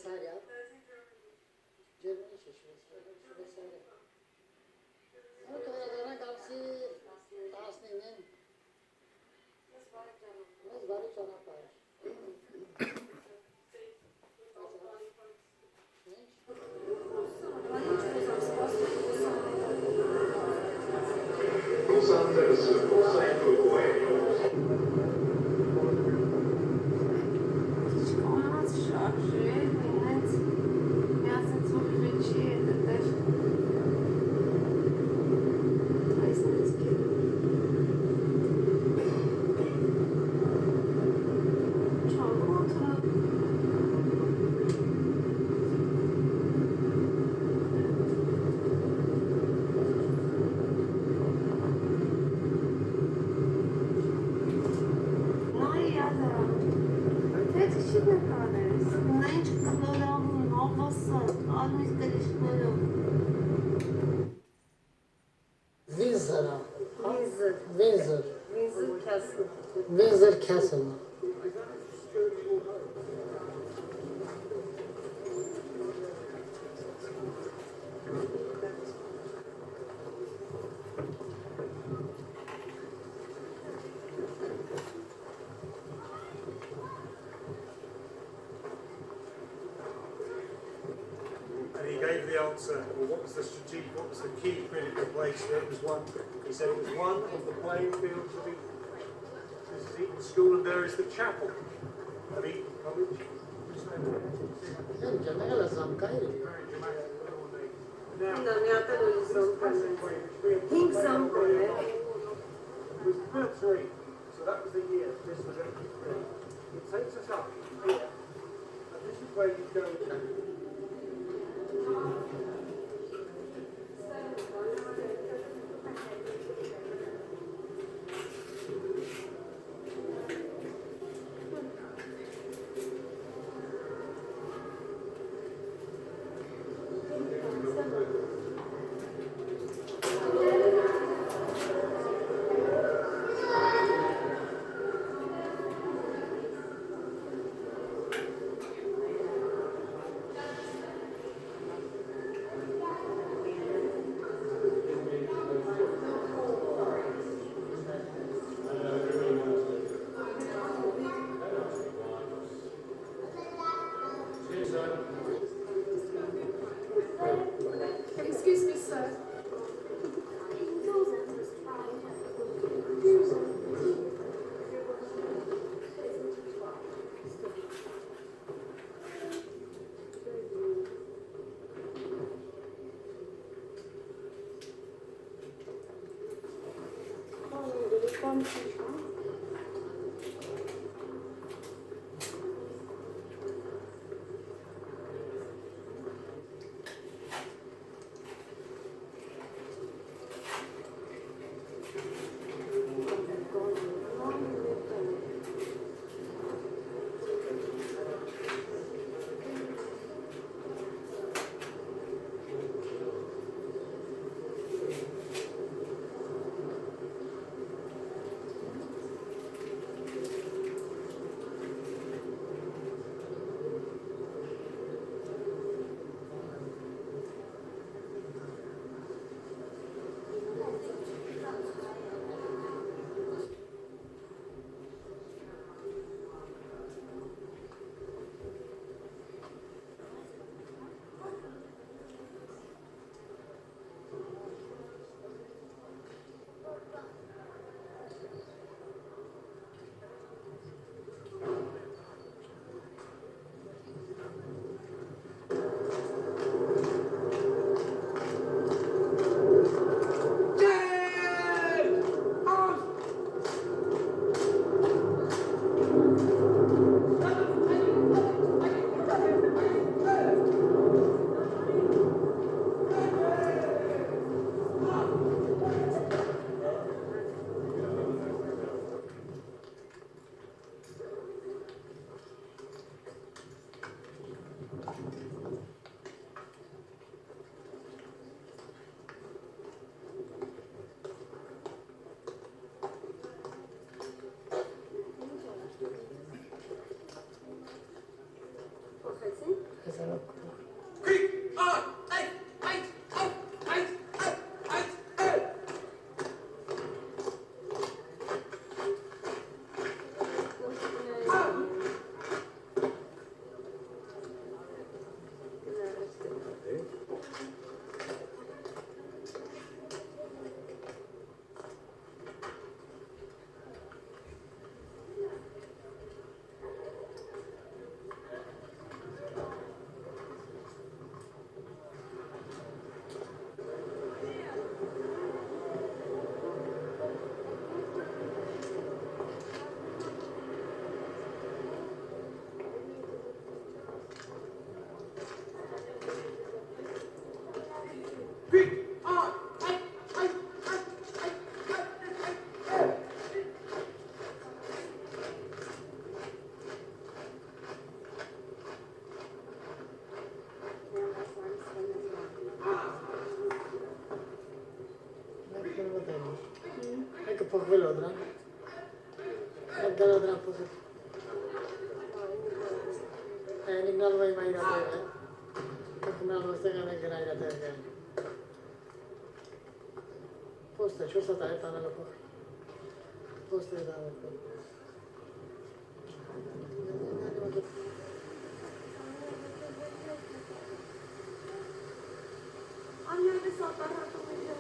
Şveițaria, Germany și Șveițaria. Nu, că era cam si tasninin. Ne zvali čo napáš.工商这个是国三会不会Windsor. Windsor Windsor. Castle. Windsor Castle. And he gave the answer, well, what was the strategic, what was the key critical place? It was one, he said it was one of the playing fields of this is Eton School, and there is the chapel of Eton College. It was per three, so that was the year this was 83. It takes us up here, and this is where you go to. Excuse me, sir. Castle Rock. Hai că pe velodra. Dar velodra a pus. Nignal vai mai da tele. Cum am văzut că ne gânai da tele. Posta, ce o să tai ta la loc. Posta da loc. Am eu de să aparatul meu.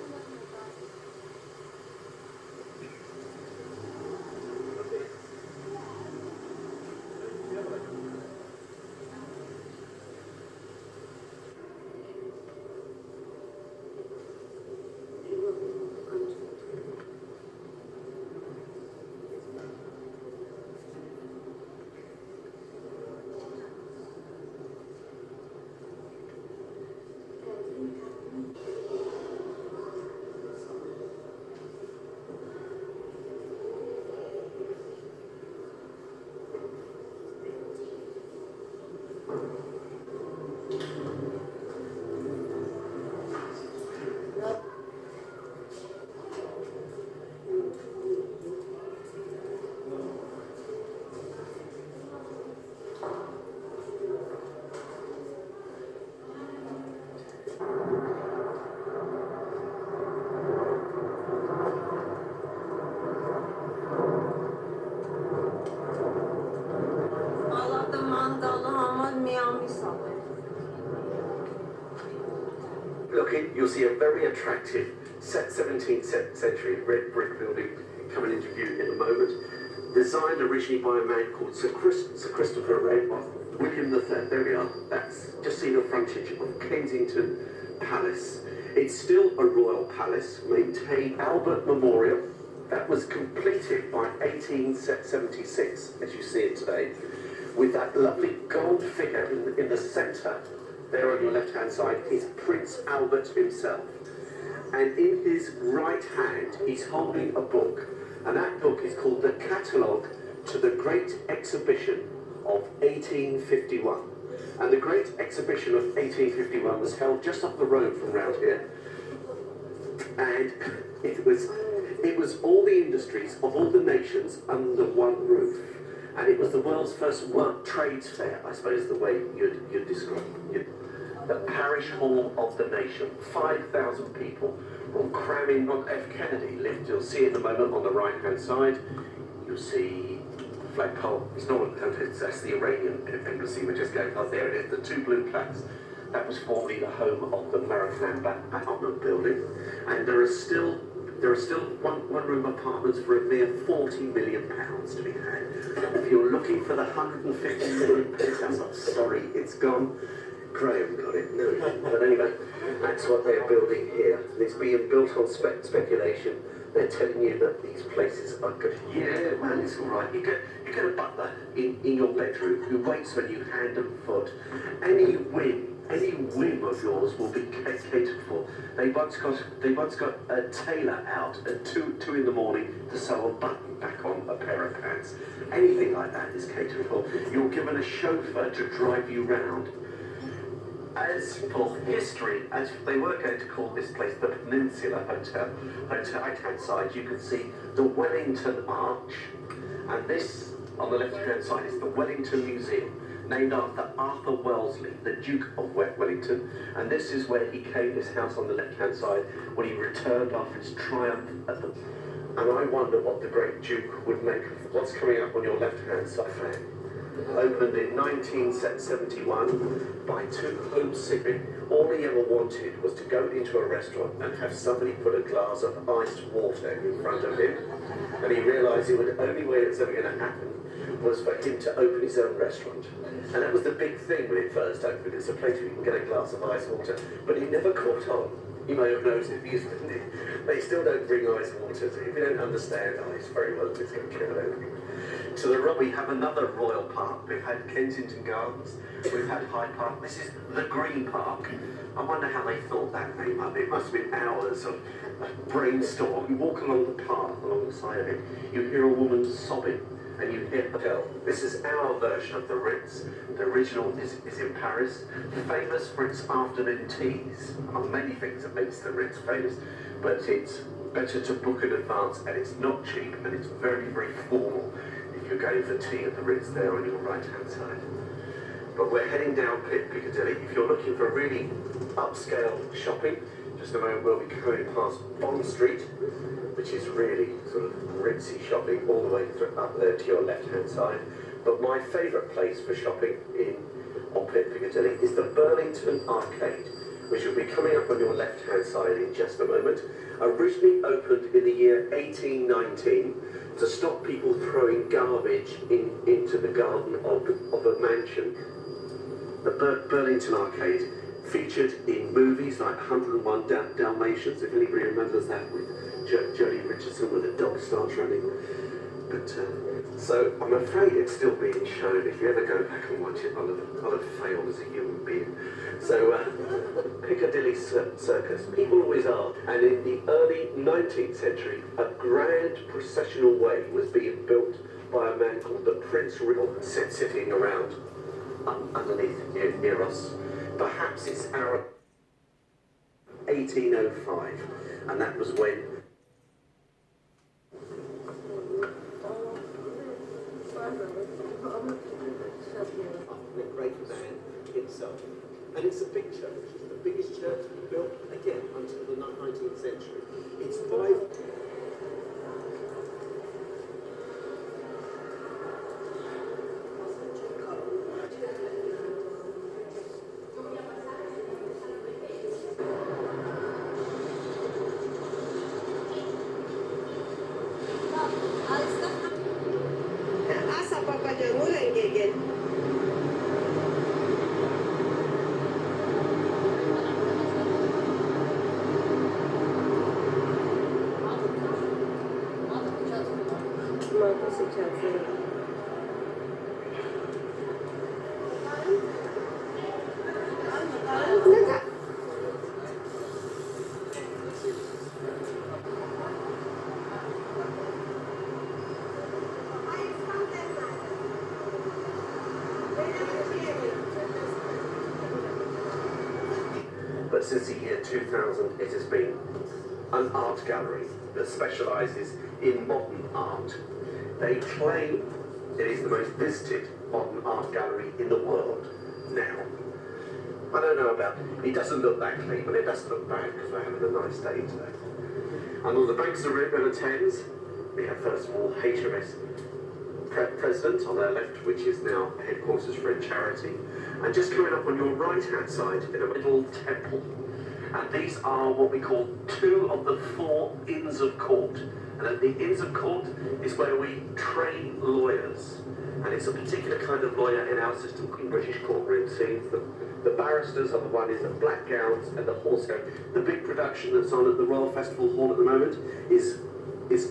Looking, you'll see a very attractive 17th century red brick building coming into view in a moment. Designed originally by a man called Sir Christopher Wren, William III. There we are. That's just seen the frontage of Kensington Palace. It's still a royal palace, maintained Albert Memorial. That was completed by 1876, as you see it today, with that lovely gold figure in the centre. There on your left-hand side is Prince Albert himself. And in his right hand, he's holding a book. And that book is called The Catalogue to the Great Exhibition of 1851. And the Great Exhibition of 1851 was held just up the road from round here. And it was all the industries of all the nations under one roof. And it was the world's first work trades fair, I suppose the way you'd describe it. The parish hall of the nation, 5,000 people, all cramming on F. Kennedy lived. You'll see in a moment on the right-hand side, you'll see flagpole. It's not that's the Iranian embassy, we're just going past. There it is, the two blue plaques. That was formerly the home of the Marathon Batman building. And there are still one-room apartments for a mere £40 million to be had. If you're looking for the 150 million penthouse, I'm sorry, it's gone. Graham got it, no. But anyway, that's what they're building here. And it's being built on speculation. They're telling you that these places are good. Yeah, man, it's all right. You get a butler in your bedroom who waits when you hand and foot. Any whim of yours will be catered for. They once got a tailor out at 2 in the morning to sew a button back on a pair of pants. Anything like that is catered for. You're given a chauffeur to drive you round. As for history, as they were going to call this place the Peninsula Hotel, right-hand side, you can see the Wellington Arch, and this, on the left-hand side, is the Wellington Museum. named after Arthur Wellesley, the Duke of Wellington, and this is where he came, this house on the left-hand side, when he returned after his triumph at the... And I wonder what the great Duke would make of what's coming up on your left-hand side. Opened in 1971 by two homesick. All he ever wanted was to go into a restaurant and have somebody put a glass of iced water in front of him. And he realised the only way it's ever going to happen was for him to open his own restaurant. And that was the big thing when it first opened. It's a place where you can get a glass of ice water. But it never caught on. You may have noticed it because they still don't bring ice water. If you don't understand ice very well, it's going to kill anything. To the right, we have another royal park. We've had Kensington Gardens, we've had Hyde Park. This is the Green Park. I wonder how they thought that name up. It must have been hours of brainstorm. You walk along the path, along the side of it, you hear a woman sobbing, and you hear the bell. This is our version of the Ritz. The original is in Paris, famous for its afternoon teas, among many things that makes the Ritz famous, but it's better to book in advance, and it's not cheap, and it's very, very formal if you're going for tea at the Ritz there on your right-hand side. But we're heading down Piccadilly. If you're looking for really upscale shopping, just a moment we'll be coming past Bond Street, which is really sort of ritzy shopping all the way through, up there to your left-hand side. But my favourite place for shopping on Piccadilly is the Burlington Arcade, which will be coming up on your left-hand side in just a moment. Originally opened in the year 1819 to stop people throwing garbage into the garden of a mansion. The Burlington Arcade featured in movies like 101 Dalmatians, if anybody remembers that, with Jodie Richardson when the dog starts running. But so I'm afraid it's still being shown. If you ever go back and watch it, I'll have failed as a human being. So Piccadilly Circus, people always are. And in the early 19th century, a grand processional way was being built by a man called the Prince Riddle, sitting around underneath near us. Perhaps it's our 1805, and that was when the great man himself. And it's a big church. It's the biggest church built, again, until the 19th century. It's 5... Asa pa pa dyan, wala yung gigil. Marco si Chelsea. Naka. But since the year 2000, it has been an art gallery that specialises in modern art. They claim it is the most visited modern art gallery in the world now. I don't know about, it doesn't look that clean, but it doesn't look bad because we're having a nice day today. And on the banks of the River Thames, we have first of all HMS President on their left, which is now headquarters for a charity. And just coming up on your right-hand side in a little temple. And these are what we call 2 of the 4 Inns of Court. And at the Inns of Court is where we train lawyers. And it's a particular kind of lawyer in our system in British courtroom scenes. The barristers are the one in the black gowns and the horse coat. The big production that's on at the Royal Festival Hall at the moment is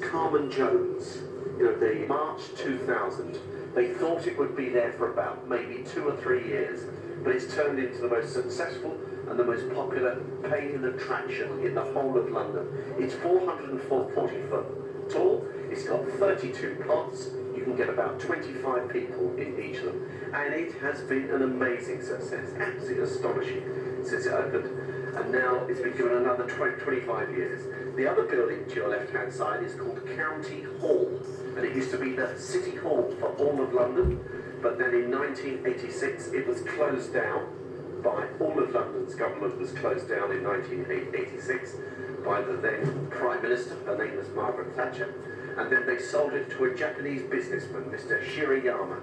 Carmen Jones. You know, the March 2000. They thought it would be there for about maybe 2 or 3 years, but it's turned into the most successful and the most popular painting attraction in the whole of London. It's 440 foot tall, it's got 32 plots, you can get about 25 people in each of them, and it has been an amazing success, absolutely astonishing since it opened, and now it's been given another 25 years. The other building to your left-hand side is called County Hall, and it used to be the City Hall for all of London, but then in 1986 it was closed down by all of London's government was closed down in 1986 by the then Prime Minister. Her name was Margaret Thatcher. And then they sold it to a Japanese businessman, Mr. Shirayama.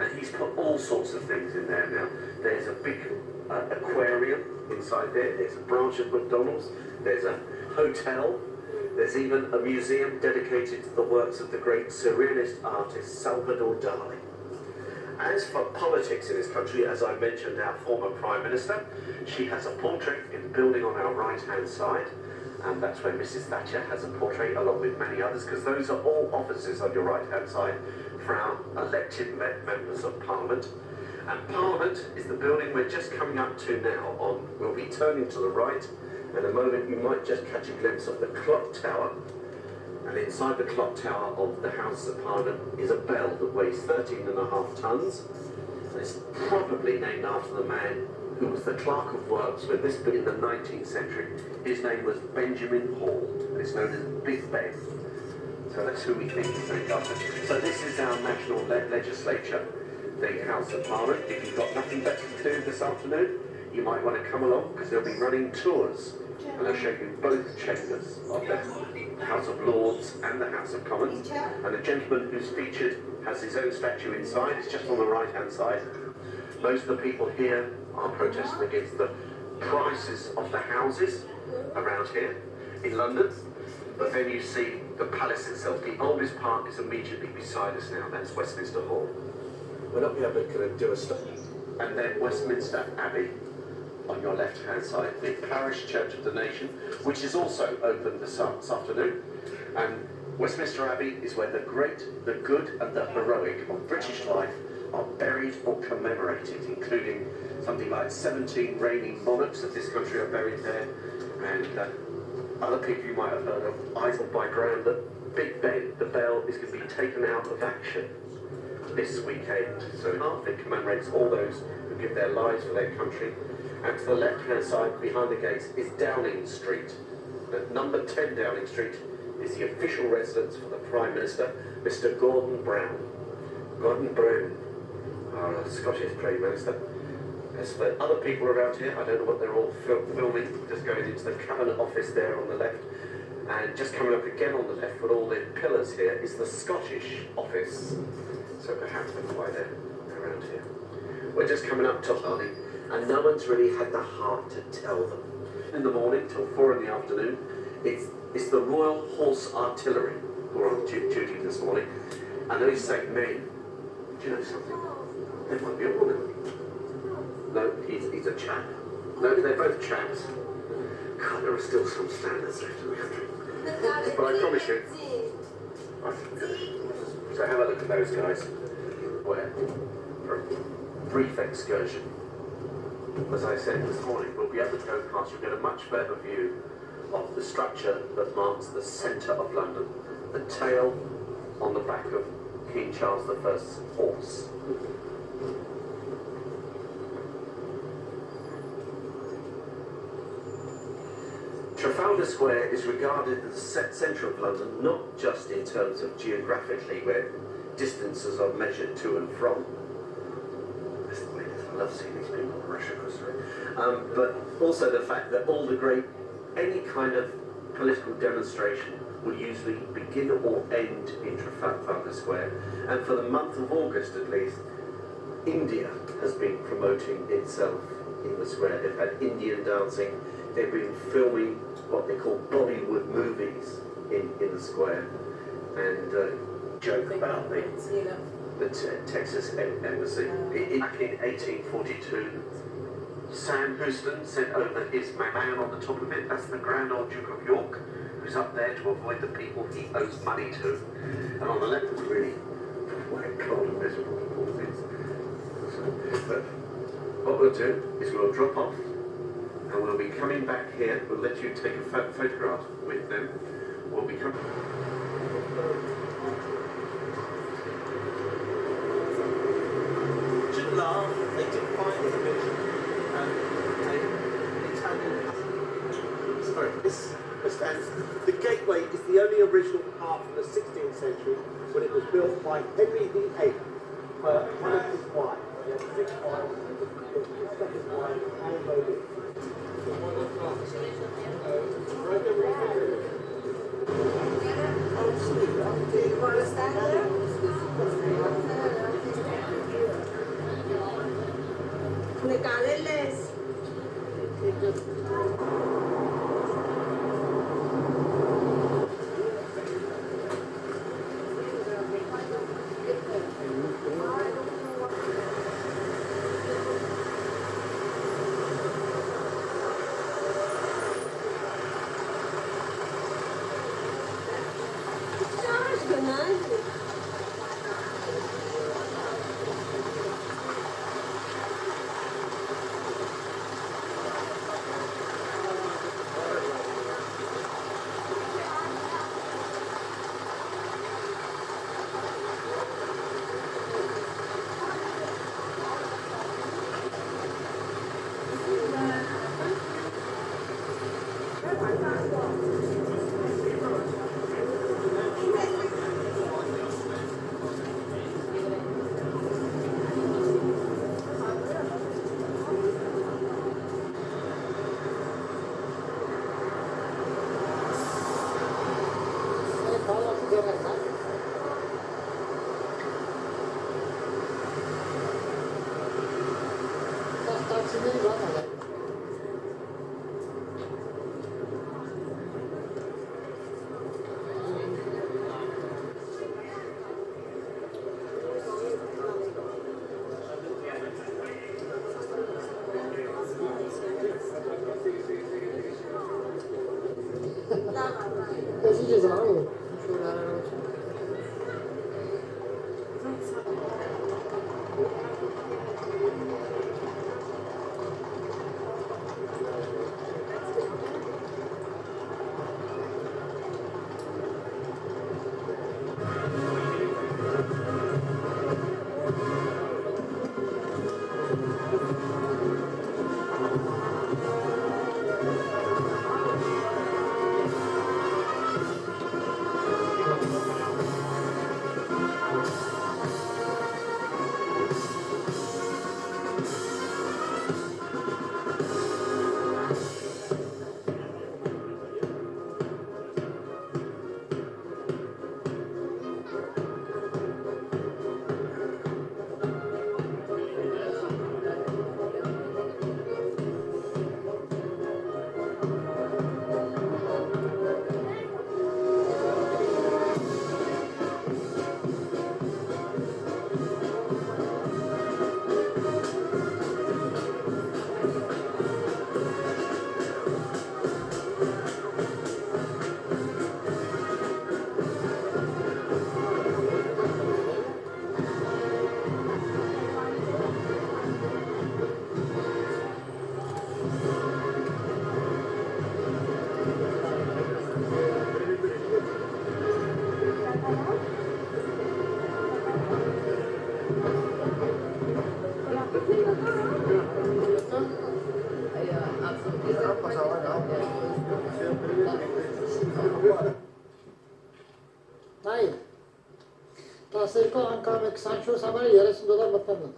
And he's put all sorts of things in there now. There's a big aquarium inside there. There's a branch of McDonald's. There's a hotel. There's even a museum dedicated to the works of the great surrealist artist Salvador Dali. As for politics in this country, as I mentioned, our former Prime Minister, she has a portrait in the building on our right-hand side, and that's where Mrs. Thatcher has a portrait, along with many others, because those are all offices on your right-hand side for our elected members of Parliament. And Parliament is the building we're just coming up to now. We'll be turning to the right. In a moment, you might just catch a glimpse of the clock tower. And inside the clock tower of the House of Parliament is a bell that weighs 13.5 tons. And it's probably named after the man who was the Clerk of Works when this built in the 19th century. His name was Benjamin Hall. It's known as Big Ben. So that's who we think is named after. So this is our national legislature, the House of Parliament. If you've got nothing better to do this afternoon, you might want to come along because they'll be running tours. And I'll show you both chambers of the House of Lords and the House of Commons. And the gentleman who's featured has his own statue inside. It's just on the right-hand side. Most of the people here are protesting against the prices of the houses around here in London. But then you see the palace itself. The oldest part is immediately beside us now. That's Westminster Hall. We're not going to do a stop. And then Westminster Abbey on your left-hand side, the Parish Church of the Nation, which is also open this afternoon. And Westminster Abbey is where the great, the good and the heroic of British life are buried or commemorated, including something like 17 reigning monarchs of this country are buried there, and other people you might have heard of. I thought by ground that Big Ben, the bell, is going to be taken out of action this weekend. So it commemorates all those who give their lives for their country. And to the left-hand side, behind the gates, is Downing Street. At number 10 Downing Street is the official residence for the Prime Minister, Mr. Gordon Brown. Gordon Brown, our Scottish Prime Minister. As for other people around here, I don't know what they're all filming. Just going into the Cabinet Office there on the left. And just coming up again on the left with all the pillars here is the Scottish Office. So perhaps that's why they're around here. We're just coming up to Harley, and no one's really had the heart to tell them. In the morning till 4 in the afternoon, it's the Royal Horse Artillery who are on duty this morning. And they say, men, do you know something? There might be a woman. No, he's a chap. No, they're both chaps. God, there are still some standards left in the country. But I promise you, so have a look at those guys. Where? For a brief excursion. As I said this morning, we'll be able to go past, you'll get a much better view of the structure that marks the centre of London. The tail on the back of King Charles I's horse. Trafalgar Square is regarded as the centre of London, not just in terms of geographically, where distances are measured to and from. I love seeing these people rush across the road. But also the fact that any kind of political demonstration will usually begin or end in Trafalgar Square. And for the month of August at least, India has been promoting itself in the square. They've had Indian dancing. They've been filming what they call Bollywood movies in the square, and joke about the Texas Embassy. Back in 1842, Sam Houston sent over his man on the top of it. That's the Grand Old Duke of York, who's up there to avoid the people he owes money to. And on the left is really quite cold and miserable, poor things. But what we'll do is we'll drop off, and we'll be coming back here. We'll let you take a photograph with them. We'll be coming. Shouldn't laugh, they did find the image. Sorry, this stands. The gateway is the only original part from the 16th century when it was built by Henry VIII, one of the wide. Yeah, 6 wide. The stuff is wide and low width. Do you want to stand there? निकालेles. Charge ganun. Esse desarmo, chorar. Nein. Das ist ko ang kami Sancho sa bari yara sa dolar batan.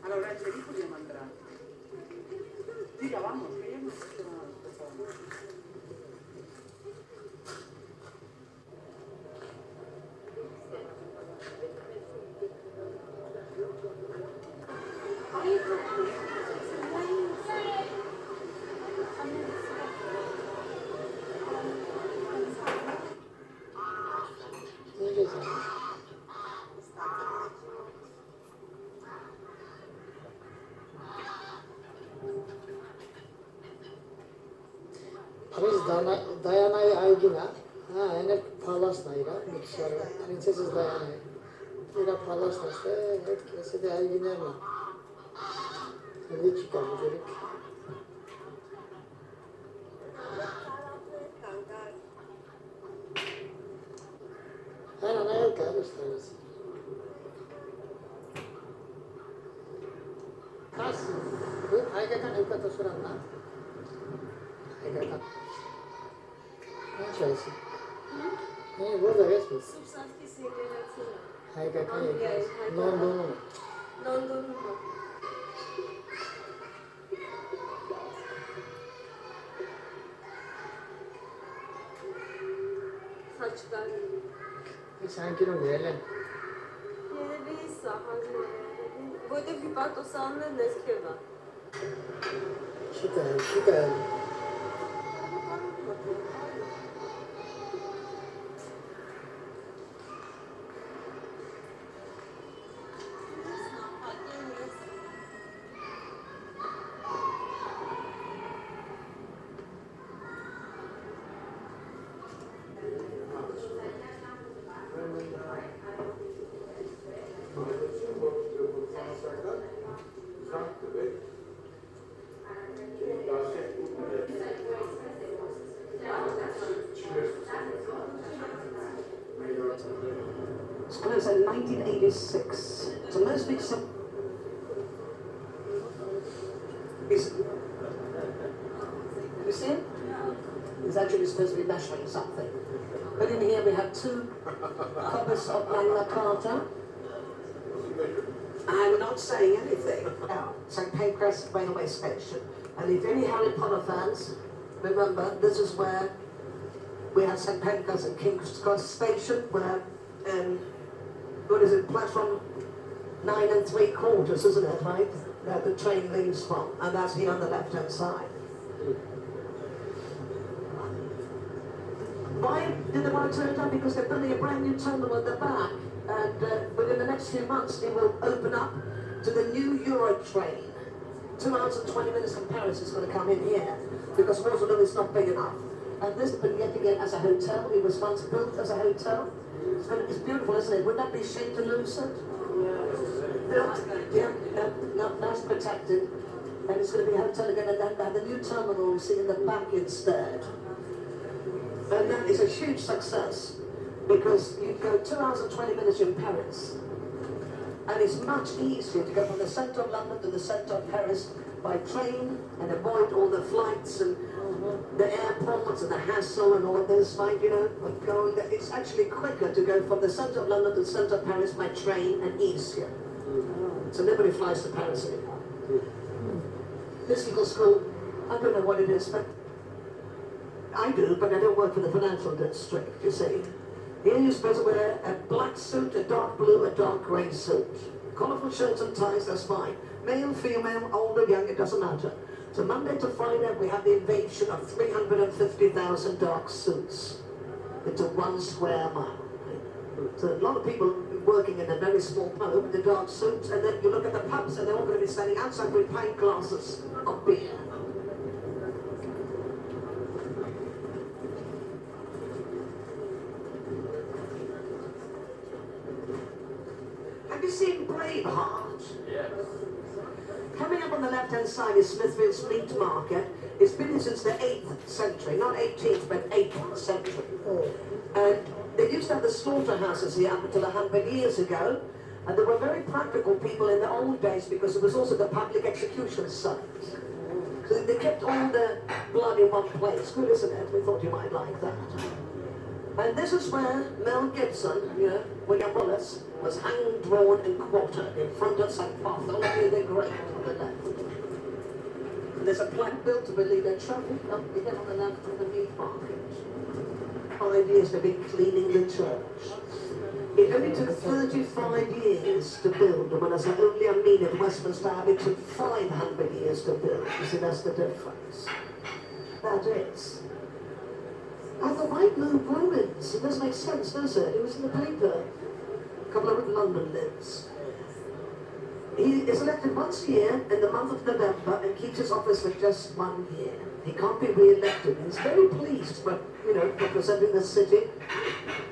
Allora, il diritto di andrà. Diga, vamos, que ya hemos hecho una... Prince Diana Aygina, ఆయన palace naira, Princess Diana. Ira palace nasta, kese de Aygina mı? Ne çıkardı dedik. Her ana yok abi istersen. Was? 그 아이가 이것도 술았나? 아이가 Așa este. E vorba despre. Substanții secrețile. Hai că Anglia e hai că Londonul. Londonul. Saçlar. Sanki nu ele. Yine bir sahancı. Böyle bir part o sanne neskeva. Şika. It's closed in 1986. So mostly some... You see it? He's actually supposed to be measuring something. But in here we have 2 copies of Magna Carta. I'm not saying anything. Now, St. Pancras Railway Station. And if any Harry Potter fans, remember, this is where we had St. Pancras and King's Cross Station, where, what is it, platform 9 3/4, isn't it, right? Where the train leaves from, and that's here on the left-hand side. Why did they want to turn it down? Because they're building a brand new terminal at the back, and within the next few months it will open up to the new Euro train. 2 hours and 20 minutes from Paris is going to come in here, because Waterloo is not big enough. And this, but yet again, as a hotel, it was once built as a hotel. It's beautiful, isn't it? Wouldn't that be a shame to lose it? Built, yeah, now it's protected, and it's going to be a hotel again, and then the new terminal you see in the back instead. And that is a huge success, because you go 2 hours and 20 minutes in Paris, and it's much easier to go from the centre of London to the centre of Paris by train and avoid all the flights and the airports and the hassle and all of this, like, you know, going there. It's actually quicker to go from the centre of London to the centre of Paris by train and easier. So nobody flies to Paris anymore. This little school, I don't know what it is, but I do, but I don't work for the financial district, you see. Here you're supposed to wear a black suit, a dark blue, a dark grey suit. Colourful shirts and ties, that's fine. Male, female, old or young, it doesn't matter. So Monday to Friday, we have the invasion of 350,000 dark suits into 1 square mile. So a lot of people working in a very small pub with the dark suits, and then you look at the pubs and they're all going to be standing outside with pint glasses of beer. Have you seen Braveheart? Yes. Coming up on the left-hand side is Smithfield's Meat Market. It's been here since the 8th century, not 18th, but 8th century. And they used to have the slaughterhouses here up until 100 years ago, and they were very practical people in the old days because it was also the public execution site. So they kept all the blood in one place. Good, isn't it? We thought you might like that. And this is where Mel Gibson, William Wallace, was hanged, drawn and quartered in front of St. Bartholomew the Great on the left. And there's a plaque built to believe they travelled up again on the left from the meat market. 5 years they've been cleaning the church. It only took 35 years to build, and when I say only I mean at Westminster Abbey, it took 500 years to build. You see, that's the difference. That is. And the White Loop ruins. It doesn't make sense, does it? It was in the paper. A couple of London lives. He is elected once a year in the month of November and keeps his office for just 1 year. He can't be re-elected. He's very pleased, but, representing the city.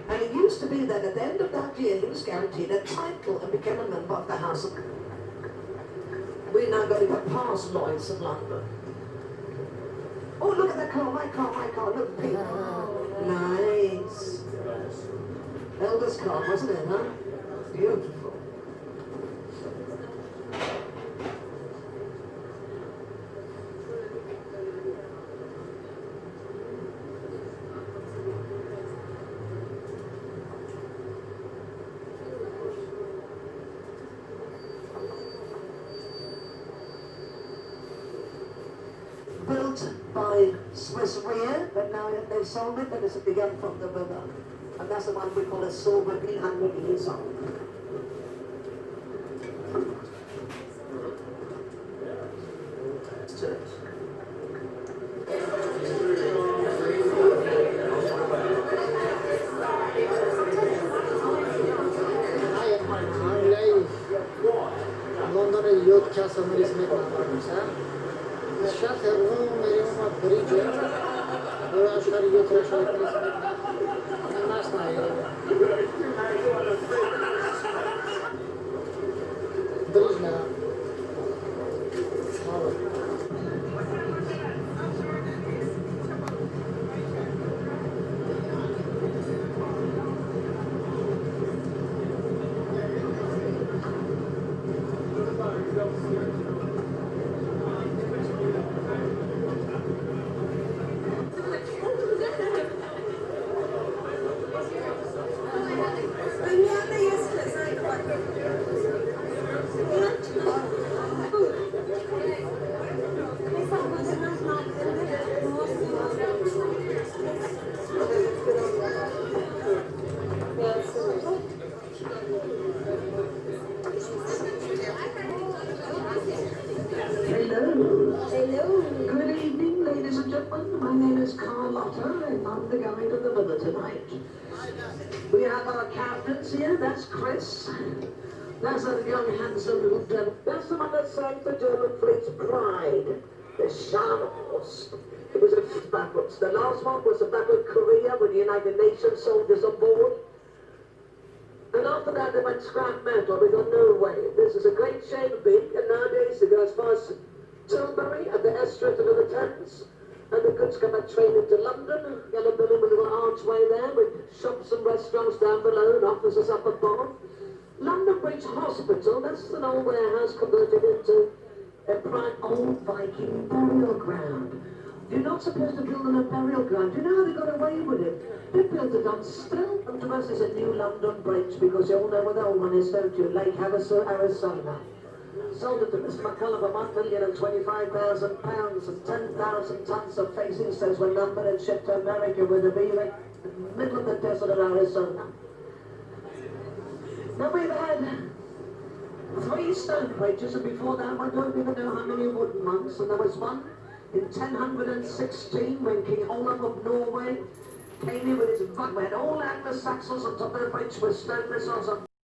And it used to be that at the end of that year, he was guaranteed a title and became a member of the House of... We're now going to go past Lloyd's of London. Oh, look at that car, my car, look, pink. Nice. Elder's car, wasn't it, huh? Beautiful. built by Swiss Re, but now they've sold it, but it's begun from the river. And that's the one we call a silver 300 years old. London'da Yacht Castle'ın resmi kullanmışlar. Şarkı bunun meriyonu bridge. Böyle aşağı yacht aşağı resmi. Nasıl yani? Bridge ne? Dünyada 100 kez aynı bak. Mesela başına Hello. Good evening, ladies and gentlemen. My name is Carlotta, and I'm the guide of the river tonight. We have our captains here. That's Chris. That's a young, handsome lieutenant. That's the one that sank the German fleet's pride, the Scharnhorst. It was a battles. The last one was the Battle of Korea with the United Nations soldiers on board. And after that, they went scrap metal. We got no way. This is a great shame of being, and nowadays they go as far as Tilbury at the Estret of the Thames. And the goods come by train into London. Yellow building with a little archway there with shops and restaurants down below and offices up above. London Bridge Hospital, that's an old warehouse converted into a prime old Viking burial ground. You're not supposed to build on a burial ground. Do you know how they got away with it? They built it on still. And to us, it's a new London Bridge because you all know where the old one is, don't you? Lake Havasu, Arizona. Sold it to Miss McCullum for £1,025,000 and 10,000 tons of facing stones were numbered and shipped to America with a relay in the middle of the desert of Arizona. Now we've had 3 stone bridges, and before that I don't even know how many wooden ones, and there was one in 1016 when King Olaf of Norway came here with his we had all Anglo-Saxons on top of the bridge with stone missiles on